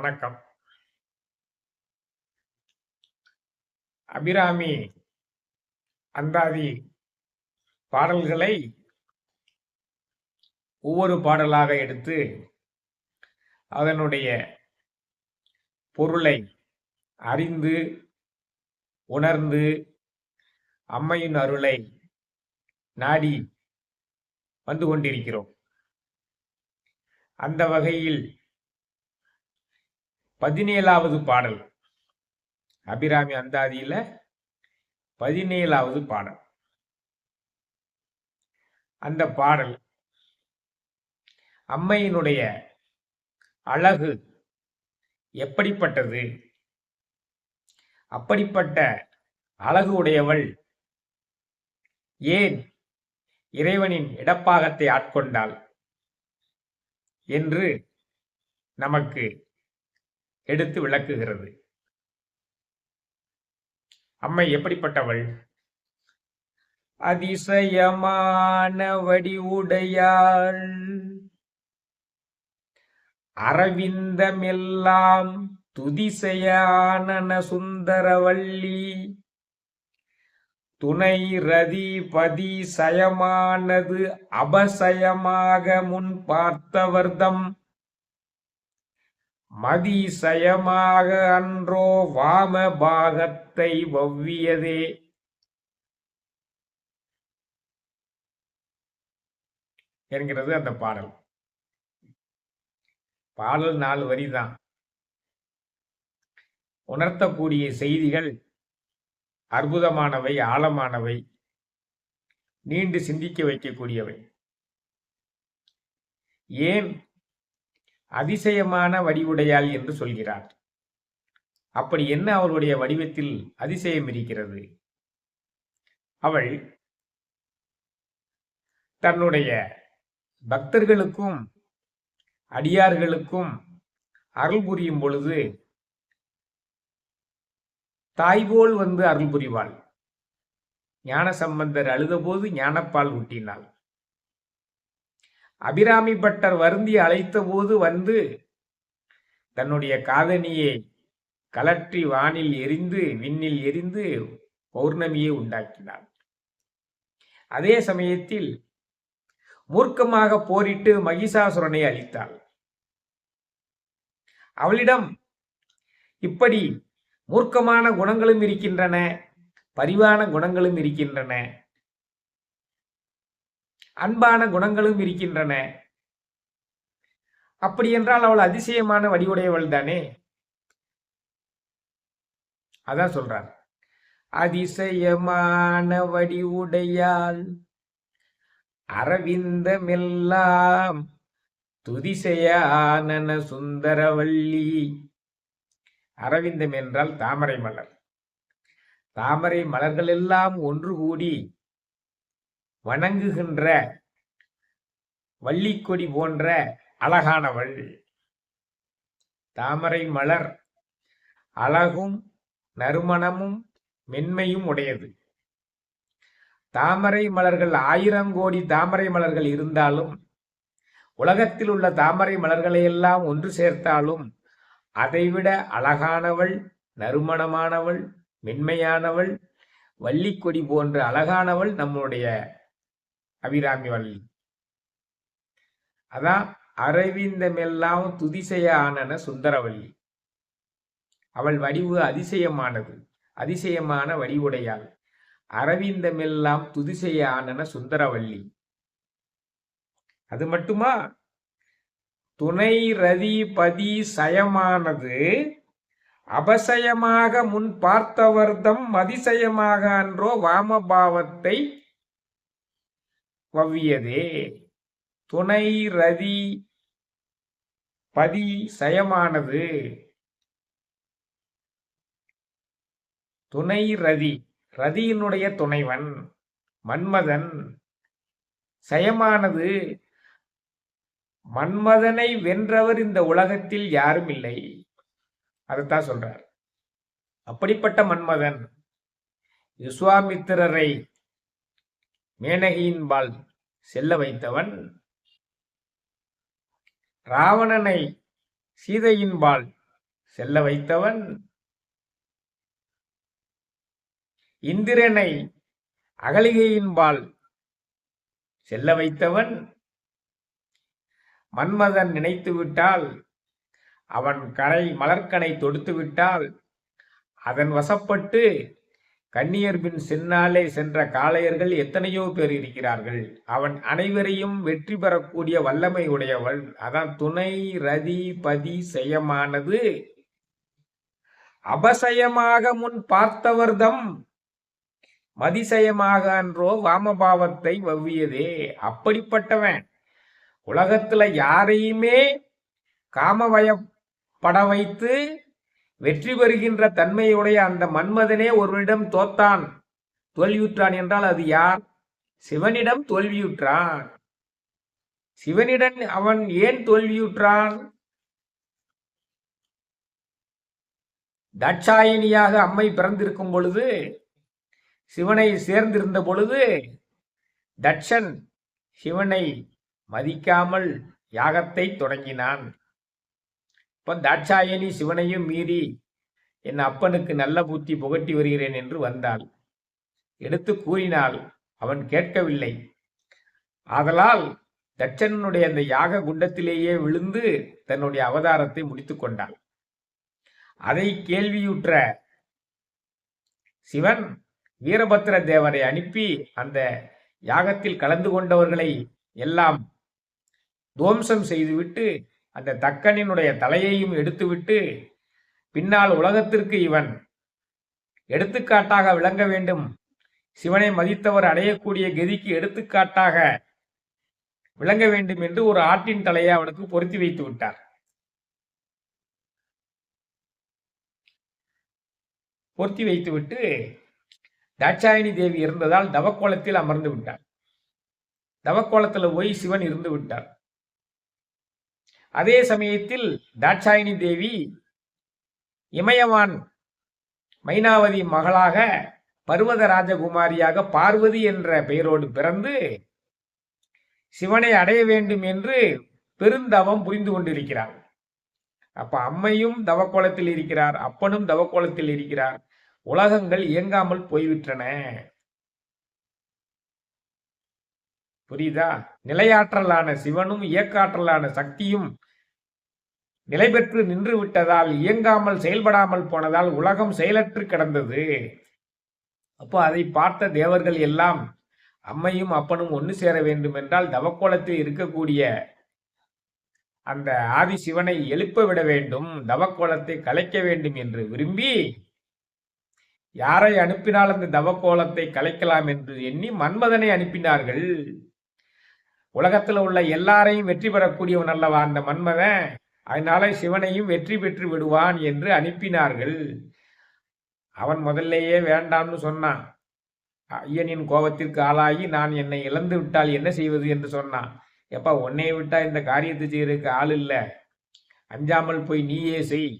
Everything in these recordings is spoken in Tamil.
வணக்கம். அபிராமி அந்தாதி பாடல்களை ஒவ்வொரு பாடலாக எடுத்து அதனுடைய பொருளை அறிந்து உணர்ந்து அம்மையின் அருளை நாடி வந்து கொண்டிருக்கிறோம். அந்த வகையில் 17வது பாடல், அபிராமி அந்தாதியில 17வது பாடல். அந்த பாடல் அம்மையினுடைய அழகு எப்படிப்பட்டது, அப்படிப்பட்ட அழகு உடையவள் ஏன் இறைவனின் இடப்பாகத்தை ஆட்கொண்டாள் என்று நமக்கு எடுத்து விளக்குகிறது. அம்மை எப்படிப்பட்டவள்? அதிசயமான வடிவுடையாள், அரவிந்தமெல்லாம் துதிசையான சுந்தரவல்லி, துணை ரதி பதி சயமானது அபசயமாக முன் பார்த்தவர்தம் மதிசயமாக அன்றோ வாம பாகத்தை வவ்வியதே என்கிறது அந்த பாடல். பாடல் 4 வரிதான். உணர்த்தக்கூடிய செய்திகள் அற்புதமானவை, ஆழமானவை, நீண்டு சிந்திக்க வைக்கக்கூடியவை. ஏன் அதிசயமான வடிவுடையாள் என்று சொல்கிறார்? அப்படி என்ன அவளுடைய வடிவத்தில் அதிசயம் இருக்கிறது? அவள் தன்னுடைய பக்தர்களுக்கும் அடியார்களுக்கும் அருள் புரியும் பொழுது தாய்போல் வந்து அருள் புரிவாள். ஞான சம்பந்தர் அழுதபோது ஞானப்பால் ஊட்டினாள். அபிராமி பட்டர் வருந்தி அழைத்த போது வந்து தன்னுடைய காதணியை கலற்றி வானில் எரிந்து விண்ணில் எரிந்து பௌர்ணமியை உண்டாக்கினாள். அதே சமயத்தில் மூர்க்கமாக போரிட்டு மகிஷாசுரனை அழித்தாள். அவளிடம் இப்படி மூர்க்கமான குணங்களும் இருக்கின்றன, பரிவான குணங்களும் இருக்கின்றன, அன்பான குணங்களும் இருக்கின்றன. அப்படி என்றால் அவள் அதிசயமான வடிவுடையவள் தானே. அதான் சொல்றார், அதிசயமான வடிவுடையாள் அரவிந்தமெல்லாம் துதிசையான சுந்தரவல்லி. அரவிந்தம் என்றால் தாமரை மலர். தாமரை மலர்கள் எல்லாம் ஒன்று கூடி வணங்குகின்ற வள்ளிக்கொடி போன்ற அழகானவள். தாமரை மலர் அழகும் நறுமணமும் மென்மையும் உடையது. தாமரை மலர்கள் 1000 கோடி தாமரை மலர்கள் இருந்தாலும், உலகத்தில் உள்ள தாமரை மலர்களை எல்லாம் ஒன்று சேர்த்தாலும் அதைவிட அழகானவள், நறுமணமானவள், மென்மையானவள், வள்ளிக்கொடி போன்ற அழகானவள் நம்முடைய அபிராமி வள்ளி. அதான் அரவிந்தமெல்லாம் துதிசையான சுந்தரவல்லி. அவள் வடிவு அதிசயமானது, அதிசயமான வடிவுடையாள். அரவிந்தமெல்லாம் துதிசையான சுந்தரவல்லி. அது மட்டுமா, துணை ரதி பதி சயமானது அபசயமாக முன் பார்த்தவர்தம் மதிசயமாக அன்றோ வாமபாவத்தை வவ்வியதே. துணை ரதி பதி சயமானது, துணை ரதி, ரதியினுடைய துணைவன் மன்மதன், சயமானது, மன்மதனை வென்றவர் இந்த உலகத்தில் யாரும் இல்லை. அதைத்தான் சொல்றார். அப்படிப்பட்ட மன்மதன் விஸ்வாமித்திரரை மேனகியின்பால் செல்ல வைத்தவன், ராவணனை சீதையின்பால் செல்ல வைத்தவன் இந்திரனை அகலிகையின்பால் செல்ல வைத்தவன் மன்மதன் நினைத்து விட்டால், அவன் மலர்கனை தொடுத்து விட்டால், அதன் வசப்பட்டு கன்னியர்பின் சென்னாலே சென்ற காளையர்கள் எத்தனையோ பேர் இருக்கிறார்கள். அவன் அனைவரையும் வெற்றி பெறக்கூடிய வல்லமை உடையவள். அதான் துணை ரதி பதி செயமானது அபசயமாக முன் பார்த்தவர்தம் மதிசயமாக அன்றோ வாமபாவத்தை வவ்வியதே. அப்படிப்பட்டவன் உலகத்துல யாரையுமே காமவயப்பட வைத்து வெற்றி பெறுகின்ற தன்மையுடைய அந்த மன்மதனே ஒருவனிடம் தோல்வியுற்றான் என்றால் அது யார்? சிவனிடம் தோல்வியுற்றான். சிவனிடம் அவன் ஏன் தோல்வியுற்றான்? தாட்சாயணியாக அம்மை பிறந்திருக்கும் பொழுது, சிவனை சேர்ந்திருந்த பொழுது, தட்சன் சிவனை மதிக்காமல் யாகத்தை தொடங்கினான். இப்ப தாட்சாயணி சிவனையும் மீறி என் அப்பனுக்கு நல்ல புத்தி புகட்டி வருகிறேன் என்று வந்தாள். எடுத்து கூறினாள். அவன் கேட்கவில்லை. ஆதலால் தட்சனுடைய அந்த யாக குண்டத்திலேயே விழுந்து தன்னுடைய அவதாரத்தை முடித்துக் கொண்டாள். அதை கேள்வியுற்ற சிவன் வீரபத்திர தேவரை அனுப்பி அந்த யாகத்தில் கலந்து கொண்டவர்களை எல்லாம் துவம்சம் செய்துவிட்டு அந்த தக்கனினுடைய தலையையும் எடுத்துவிட்டு, பின்னால் உலகத்திற்கு இவன் எடுத்துக்காட்டாக விளங்க வேண்டும், சிவனை மதித்தவர் அடையக்கூடிய கதிக்கு எடுத்துக்காட்டாக விளங்க வேண்டும் என்று ஒரு ஆட்டின் தலையை அவனுக்கு பொருத்தி வைத்து விட்டார். பொருத்தி வைத்துவிட்டு தாட்சாயணி தேவி இருந்ததால் தவக்கோலத்தில் அமர்ந்து விட்டார். தவக்கோலத்தில் போய் சிவன் இருந்து விட்டார். அதே சமயத்தில் தாட்சாயணி தேவி இமயவான் மைனாவதி மகளாக பர்வத ராஜகுமாரியாக பார்வதி என்ற பெயரோடு பிறந்து சிவனை அடைய வேண்டும் என்று பெருந்தவம் புரிந்து கொண்டிருக்கிறார். அப்ப அம்மையும் தவக்கோலத்தில் இருக்கிறார், அப்பனும் தவக்கோலத்தில் இருக்கிறார். உலகங்கள் இயங்காமல் போய்விட்டன. புரியுதா? நிலையாற்றலான சிவனும் இயக்காற்றலான சக்தியும் நிலை பெற்று நின்று விட்டதால், இயங்காமல் செயல்படாமல் போனதால் உலகம் செயலற்று கிடந்தது. அப்போ அதை பார்த்த தேவர்கள் எல்லாம் அம்மையும் அப்பனும் ஒன்று சேர வேண்டும் என்றால் தவக்கோலத்தில் இருக்கக்கூடிய அந்த ஆதி சிவனை எழுப்ப விட வேண்டும், தவக்கோலத்தை கலைக்க வேண்டும் என்று விரும்பி யாரை அனுப்பினால் அந்த தவக்கோலத்தை கலைக்கலாம் என்று எண்ணி மன்மதனை அனுப்பினார்கள். உலகத்தில் உள்ள எல்லாரையும் வெற்றி பெறக்கூடியவன் அல்லவா அந்த மன்மதன், அதனால சிவனையும் வெற்றி பெற்று விடுவான் என்று அனுப்பினார்கள். அவன் முதல்லையே வேண்டாம்னு சொன்னான். ஐயனின் கோபத்திற்கு ஆளாகி நான் என்னை இழந்து விட்டால் என்ன செய்வது என்று சொன்னான். எப்பா, உன்னை விட்டா இந்த காரியத்தை செய்யறதுக்கு ஆள் இல்லை, அஞ்சாமல் போய் நீயே செய்,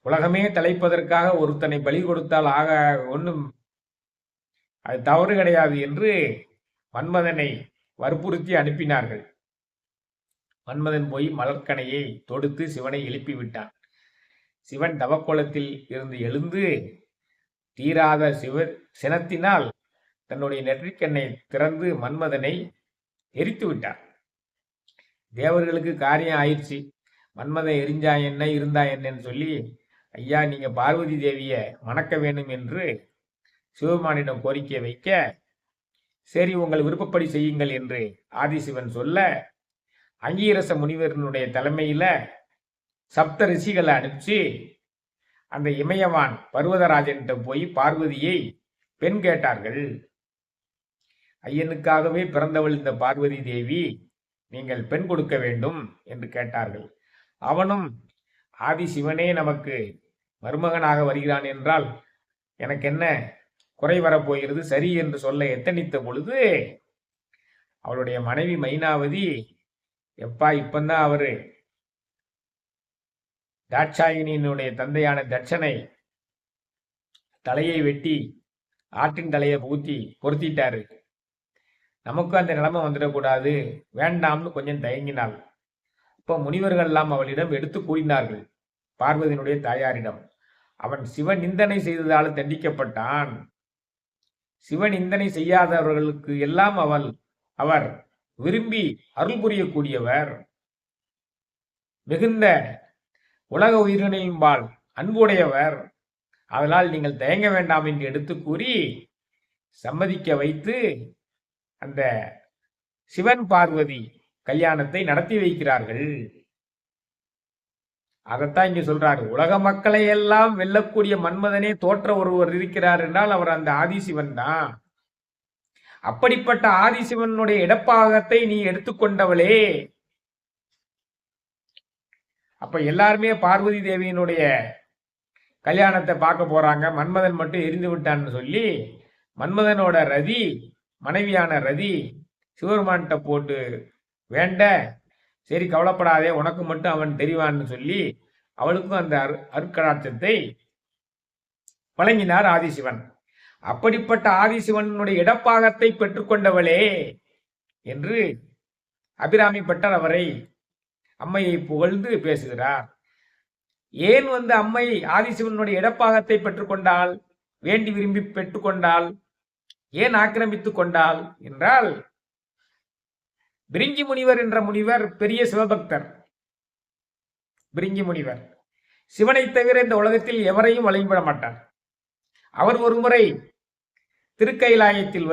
உலகமே தலைப்பதற்காக ஒருத்தனை பலி கொடுத்தால் ஆக ஒன்றும் அது தவறு கிடையாது என்று மன்மதனை வற்புறுத்தி அனுப்பினார்கள். மன்மதன் போய் மலர்கனையை தொடுத்து சிவனை எழுப்பி விட்டான். சிவன் தவக்கோலத்தில் இருந்து எழுந்து தீராத சினத்தினால் தன்னுடைய நெற்றிக்கண்ணை திறந்து மன்மதனை எரித்து விட்டார். தேவர்களுக்கு காரியம் ஆயிடுச்சு. மன்மதன் எரிஞ்சா என்ன இருந்தா என்னன்னு சொல்லி, ஐயா நீங்க பார்வதி தேவிய மணக்க வேண்டும் என்று சிவபெருமானிடம் கோரிக்கை வைக்க, சரி உங்கள் விருப்பப்படி செய்யுங்கள் என்று ஆதிசிவன் சொல்ல, அங்கீரச முனிவரனுடைய தலைமையில சப்த ரிஷிகளை அனுப்பிச்சு அந்த இமயவான் பர்வதராஜன்கிட்ட போய் பார்வதியை பெண் கேட்டார்கள். ஐயனுக்காகவே பிறந்தவள் இந்த பார்வதி தேவி, நீங்கள் பெண் கொடுக்க வேண்டும் என்று கேட்டார்கள். அவனும் ஆதி சிவனே நமக்கு மருமகனாக வருகிறான் என்றால் எனக்கு என்ன குறை வரப்போகிறது, சரி என்று சொல்ல எத்தனித்த பொழுது அவளுடைய மனைவி மைனாவதி, எப்பா இப்பந்தான் அவரு தாட்சாயினியினுடைய தந்தையான தட்சனை தலையை வெட்டி ஆட்டின் தலையை ஊத்தி பொருத்திட்டாரு, நமக்கும் அந்த நிலைமை வந்துடக்கூடாது, வேண்டாம்னு கொஞ்சம் தயங்கினாள். இப்போ முனிவர்கள் எல்லாம் அவளிடம் எடுத்து கூறினார்கள், பார்வதியினுடைய தாயாரிடம். அவன் சிவநிந்தனை செய்ததால் தண்டிக்கப்பட்டான். சிவநிந்தனை செய்யாதவர்களுக்கு எல்லாம் அவர் விரும்பி அருள் புரியக்கூடியவர். மிகுந்த உலக உயிரினையும்பால் அன்புடையவர். அதனால் நீங்கள் தயங்க வேண்டாம் என்று எடுத்து கூறி சம்மதிக்க வைத்து அந்த சிவன் பார்வதி கல்யாணத்தை நடத்தி வைக்கிறார்கள். அதைத்தான் இங்க சொல்றாரு. உலக மக்களை எல்லாம் வெல்லக்கூடிய மன்மதனே தோற்ற ஒருவர் இருக்கிறார் என்றால் அவர் அந்த ஆதிசிவன் தான். அப்படிப்பட்ட ஆதிசிவனுடைய இடப்பாகத்தை நீ எடுத்துக்கொண்டவளே. அப்ப எல்லாருமே பார்வதி தேவியினுடைய கல்யாணத்தை பார்க்க போறாங்க. மன்மதன் மட்டும் எரிந்து விட்டான்னு சொல்லி மன்மதனோட ரதி, மனைவியான ரதி சிவபெருமான்கிட்ட போட்டு வேண்ட, சரி கவலைப்படாதே, உனக்கு மட்டும் அவன் தெரிவான்னு சொல்லி அவளுக்கும் அந்த அருட்கடாட்சத்தை வழங்கினார் ஆதிசிவன். அப்படிப்பட்ட ஆதிசிவனுடைய இடப்பாகத்தை பெற்றுக்கொண்டவளே என்று அபிராமி பட்டர் அவரை அம்மையை புகழ்ந்து பேசுகிறார். ஏன் அம்மை ஆதிசிவனுடைய இடப்பாகத்தை பெற்றுக்கொண்டால், வேண்டி விரும்பி பெற்றுக்கொண்டால், ஏன் ஆக்கிரமித்துக் கொண்டால் என்றால், பிரிங்கி முனிவர் என்ற முனிவர் பெரிய சிவபக்தர். பிரிங்கி முனிவர் சிவனை தவிர இந்த உலகத்தில் எவரையும் வழிபட மாட்டார். அவர் ஒருமுறை திருக்கைலாயத்தில்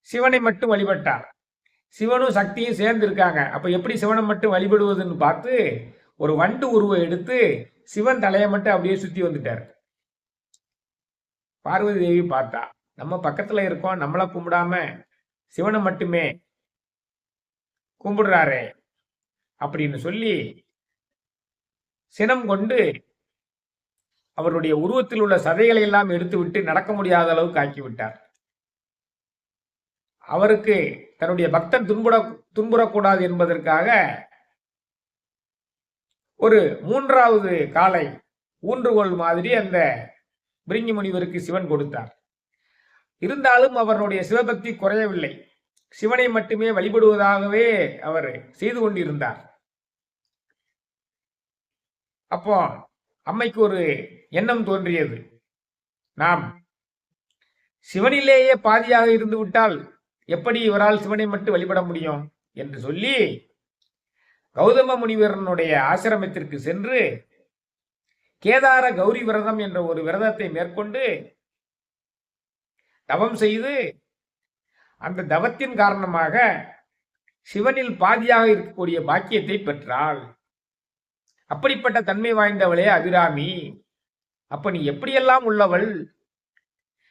சிவனை மட்டும் வழிபட்டார். சிவனும் சக்தியும் சேர்ந்து இருக்காங்க. அப்ப எப்படி சிவனை மட்டும் வழிபடுவதுன்னு பார்த்து ஒரு வண்டு உருவம் எடுத்து சிவன் தலையை மட்டும் அப்படியே சுத்தி வந்துட்டார். பார்வதி தேவி பார்த்தா, நம்ம பக்கத்துல இருக்கோம், நம்மள கும்பிடாம சிவனை மட்டுமே கும்பிடுறாரே அப்படின்னு சொல்லி சினம் கொண்டு அவருடைய உருவத்தில் உள்ள சதைகளை எல்லாம் எடுத்து விட்டு நடக்க முடியாத அளவுக்கு ஆக்கிவிட்டார். அவருக்கு தன்னுடைய பக்தன் துன்புறக்கூடாது என்பதற்காக ஒரு 3வது காலை ஊன்றுகோல் மாதிரி அந்த பிரிங்கி முனிவருக்கு சிவன் கொடுத்தார். இருந்தாலும் அவருடைய சிவபக்தி குறையவில்லை. சிவனை மட்டுமே வழிபடுவதாகவே அவர் செய்து கொண்டிருந்தார். அப்போ அம்மைக்கு ஒரு எண்ணம் தோன்றியது. நாம் சிவனிலேயே பாதியாக இருந்து விட்டால் எப்படி இவரால் சிவனை மட்டும் வழிபட முடியும் என்று சொல்லி கௌதம முனிவரனுடைய ஆசிரமத்திற்கு சென்று கேதார கௌரி விரதம் என்ற ஒரு விரதத்தை மேற்கொண்டு தவம் செய்து அந்த தவத்தின் காரணமாக சிவனில் பாதியாக இருக்கக்கூடிய பாக்கியத்தை பெற்றாள். அப்படிப்பட்ட தன்மை வாய்ந்தவளே அபிராமி. அப்ப நீ எப்படியெல்லாம் உள்ளவள்?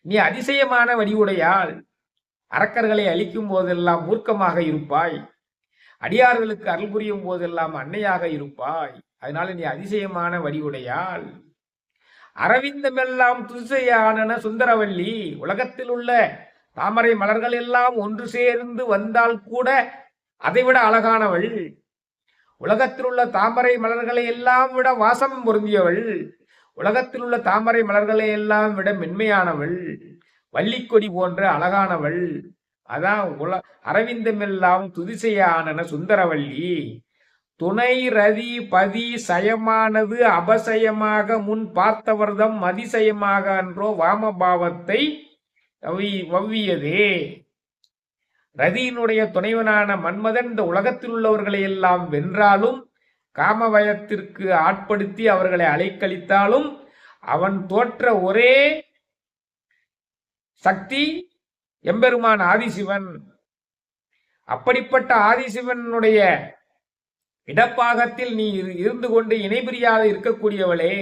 நீ அதிசயமான வடிவுடையாள். அரக்கர்களை அழிக்கும் போதெல்லாம் மூர்க்கமாக இருப்பாய். அடியார்களுக்கு அருள் புரியும் போதெல்லாம் அன்னையாக இருப்பாய். அதனால நீ அதிசயமான வடிவுடையாள். அரவிந்தமெல்லாம் துதிசையான சுந்தரவல்லி. உலகத்தில் உள்ள தாமரை மலர்கள் எல்லாம் ஒன்று சேர்ந்து வந்தால் கூட அதைவிட அழகானவள். உலகத்தில் உள்ள தாமரை மலர்களை எல்லாம் விட வாசம் பொருந்தியவள். உலகத்தில் உள்ள தாமரை மலர்களை எல்லாம் விட மென்மையானவள். வள்ளிக்கொடி போன்ற அழகானவள். அதான் அரவிந்தமெல்லாம் துதிசையான சுந்தரவல்லி. துணை ரதி பதி சயமானது அபசயமாக முன் பார்த்தவர்தம் அதிசயமாக அன்றோ வாமபாவத்தை வவ்வியதே. ரதியினுடைய துணைவனான மன்மதன் இந்த உலகத்தில் உள்ளவர்களை எல்லாம் வென்றாலும், காமவயத்திற்கு ஆட்படுத்தி அவர்களை அலைக்கழித்தாலும் அவன் தோற்ற ஒரே சக்தி எம்பெருமான் ஆதிசிவன். அப்படிப்பட்ட ஆதிசிவனுடைய இடப்பாகத்தில் நீ இருந்து கொண்டு இணைபிரியாக இருக்கக்கூடியவளே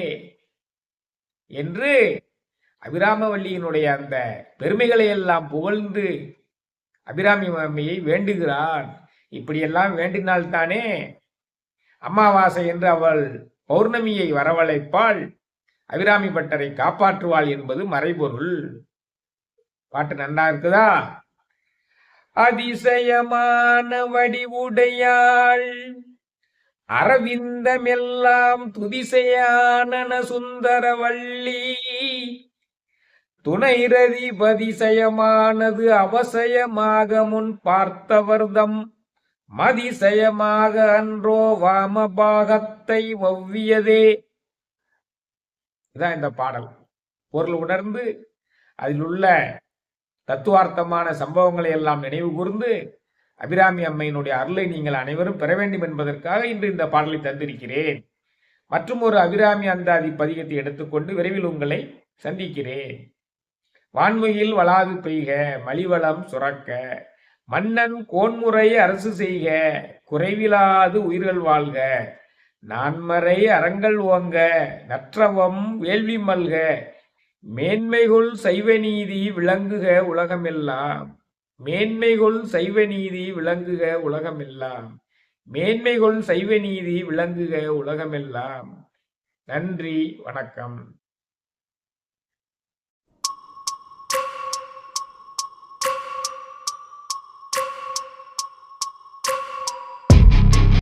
என்று அபிராமவல்லியினுடைய அந்த பெருமைகளை எல்லாம் புகழ்ந்து அபிராமி அம்மையை வேண்டுகிறான். இப்படியெல்லாம் வேண்டினால்தானே அமாவாசை என்று அவள் பௌர்ணமியை வரவழைப்பாள், அபிராமி பட்டரை காப்பாற்றுவாள் என்பது மறைபொருள். பாட்டு நன்னா இருக்குதா? அதிசயமான வடிவுடையாள் அரவிந்தமெல்லாம் துதிசையான சுந்தரவல்லி. துணைரதி பதிசயமானது அவசயமாக முன் பார்த்தவர்தம் மதிசயமாக அன்றோ வாமபாகத்தை ஒவ்வியதே. இதான் இந்த பாடல். பொருள் உணர்ந்து அதில் உள்ள தத்துவார்த்தமான சம்பவங்களை எல்லாம் நினைவு கூர்ந்து அபிராமி அம்மையினுடைய அருளை நீங்கள் அனைவரும் பெற வேண்டும் என்பதற்காக இன்று இந்த பாடலை தந்திருக்கிறேன். மற்றும் ஒரு அபிராமி அந்தாதி பதிகத்தை எடுத்துக்கொண்டு விரைவில் உங்களை சந்திக்கிறேன். வான்மையில் வளாது பெய்க, மலிவளம் சுரக்க, மன்னன் கோன்முறை அரசு செய்க, குறைவிலாது உயிர்கள் வாழ்க, நான்மறை அறங்கள் ஓங்க, நற்றவம் வேள்வி மல்க, மேன்மைகொள் சைவ நீதி விளங்குக உலகமெல்லாம். மேன்மைகொள் சைவ நீதி விளங்குக உலகமெல்லாம். மேன்மைகொள் சைவ நீதி விளங்குக உலகமெல்லாம். நன்றி, வணக்கம்.